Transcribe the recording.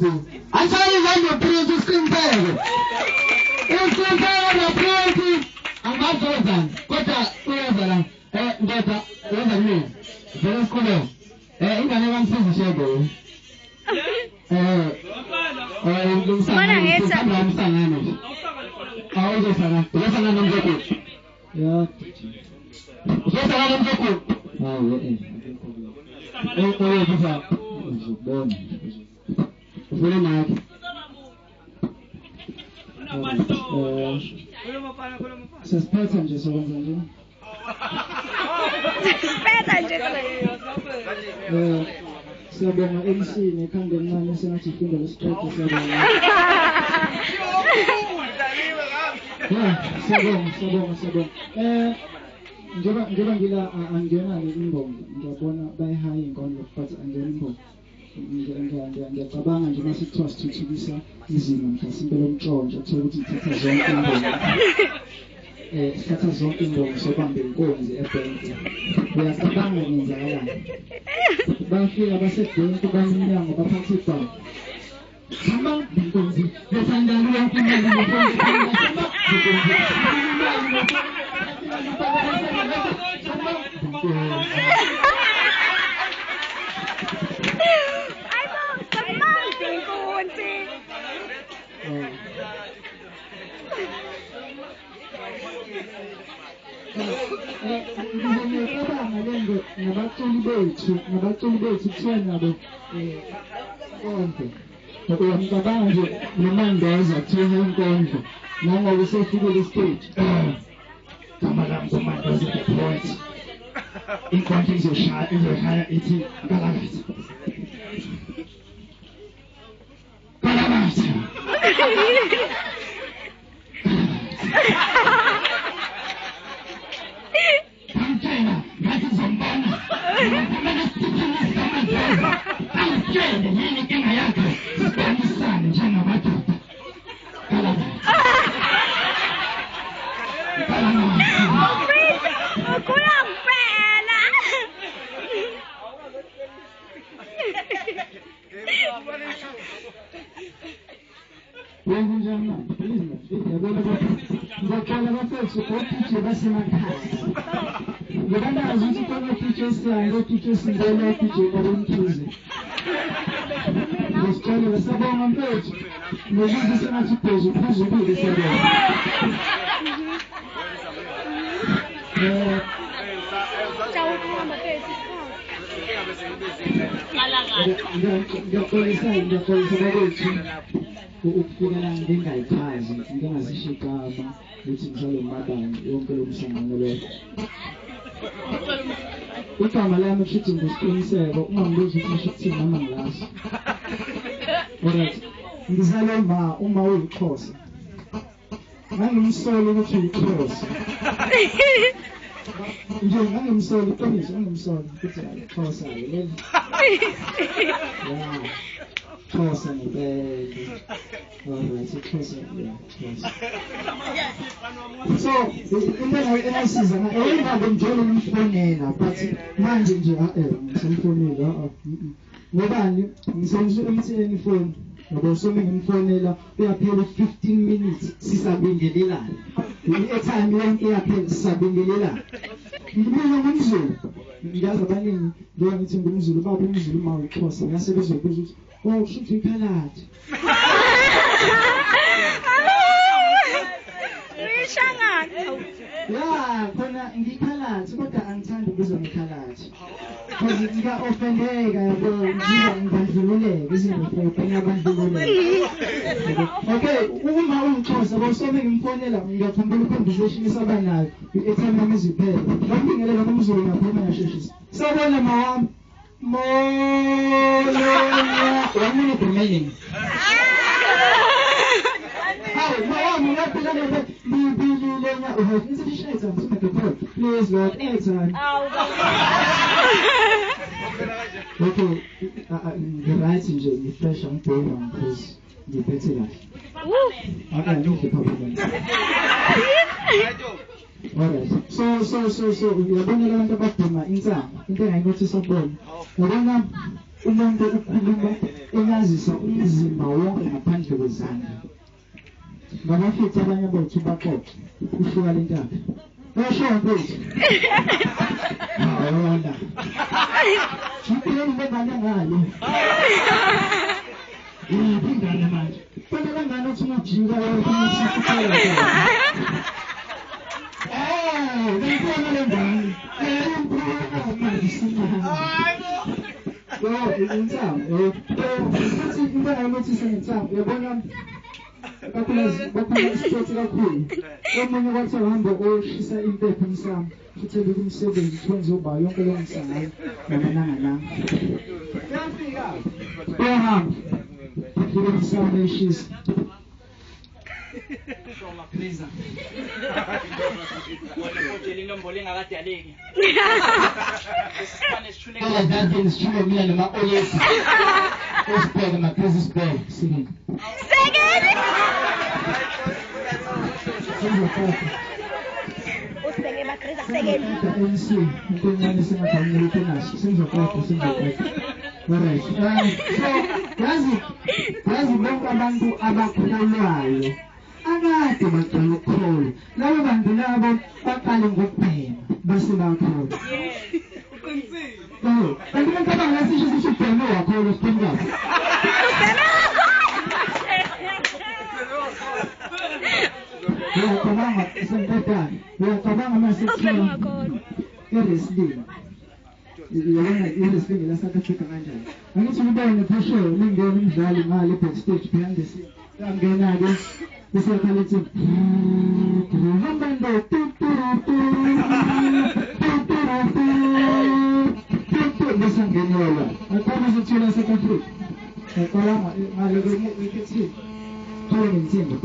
I tell you when the prince is compared. It's compared the prince. I'm not chosen. Kota, whoever. Data, whoever me. Very cool. You can never see the shadow. Mana ngeta? Ayo sana. Kita sana nunggu. Ya. Kita sana nunggu. Oh, bisa. Bon. Boleh naik. Sepeda aja sebenarnya. Sepeda aja kalau. Sabang MC ni kan dengan sangat cikin dalam sepeda sabang. Sabang. Jangan gila anjana ni imbong. Jangan buat high kon lepas anjana imbong. Ngiyacabanga nje mase kuthiwa sithuthukisa izinga mhlasimpe lomntshontsho athola ukuthi sithatha zonke imbongo sobamba inkonzi ebhenki. Uyacabanga ngenzakalani? Bafika basebhenki bamnyango baphatha ibhanki. Hamba inkonzi yosandala yonke imali Ngabaculi bethu kuthiwa nabo konke. Ngicabanga nje nomandoza kuthiwa inkondlo nangoba usefikile stage. Gama lami kumandoza the point. Inkondlo izoshaya ithi Nkalakatha. Ukufika ngingayikhazi ngingazishikama ukuthi ngizale mabani yonke lo mhlangano lo. Igama lami kushithi ngisiqiniseko uma ngibuza ukuthi ngisho ukuthini noma ngilazi. Alright. Ngizale uma uyixhosa. Ngangimsolo ukuthi uyixhosa. Nje ngangimsolo iqiniso ngangimsolo ukuthi uyixhosa yini. Yeah. Xhosa ngempela. Alright, Xhosa ngempela. So, into enasiza engabe njalo umfonela but manje nje ngisemfonela ngobani ngisebenzisa umtheni phone ngoba usome ngimfonela uyaphela 15 minutes sisabingelelana. I-airtime yonke iyaphela sisabingelelana. Ngibuye ngomzulu ngiyazi abaningi njengoba ngithi ngumzulu baba umzulu uma uyixhosa ngase bezobuza ukuthi oh shuthi iphalathi. Yeah, khona ngiphalathi kodwa angithandi ukuzwa ngiphalathi. Because ngika-offendeka yabo ngibandlululeke izinto ngiyabandlululeka. Okay, uma ungixhosa bosome ngimfonela ngiyakhumbula i-conversation esaba nayo i-airtime yami iziphele. Ngibingelela nomzulu ngaphuma ngasheshisa. Sabona mawami. Moya 1 minute remaining. Mawami ngaphela nje bibililenya uhave isishayisa mthumbe phela. Please Lord airtime. Okay, ngirathi nje ngifresh ngibheka because ngiphethe kahle. Ngikho problem. Alright. So uyabona abantu abaduma insango into engayinothisa kubona. Yabona umuntu ukhuluma enyazisa umzimba wonke ngaphandle kwezandla. Ngabafithi abanye bethu baqoqe usuka le ntambo. Basho mfethu. Awona. Chipele ngane ngale. Ingane manje. Bana bangana uthi ujika ukuthi siphela. Ngiyibona le ngane. Manje simama. Insamo. Futhi ngibona ukuthi senitsamo. Yabona baphulazi isithi kakhulu. Omunye kwathi uhamba oshisa impepho emsamo. Futhi bekumsebenzi kwenza uba yonke lo ngisangayo namananga. Yafika. Ehamba. Fika emsamo eshisa. Shoma please. Wona mfuthe inombolo engakadaleki. Isifane sithule kahle isithule mina noma oyesi. Usibheke maphezulu sibheke singene. Usibheke makrisa sekeli. MC intonyane singakhangela uthenashi sinzoqoqa. Alright. Yazi bonke abantu abakholwayo akade baqala ukukholwa. Labo bantu labo baqale ngokubhema base bakholwa. Kanti ngicabanga ngasisho sithi ubheme wakholwa siphenduka. Uyacabanga sempethana. Uyacabanga masithini. Wrestling. Yabona i-wrestling la South Africa kanjani. Angithi ngibone phesheya lingena umdlali ngale backstage behind the scene. Yangena ke bese yakhala ethi Hambando bese ngenela. Akona sithula South Africa. Akona ngale ke Todo entiendo.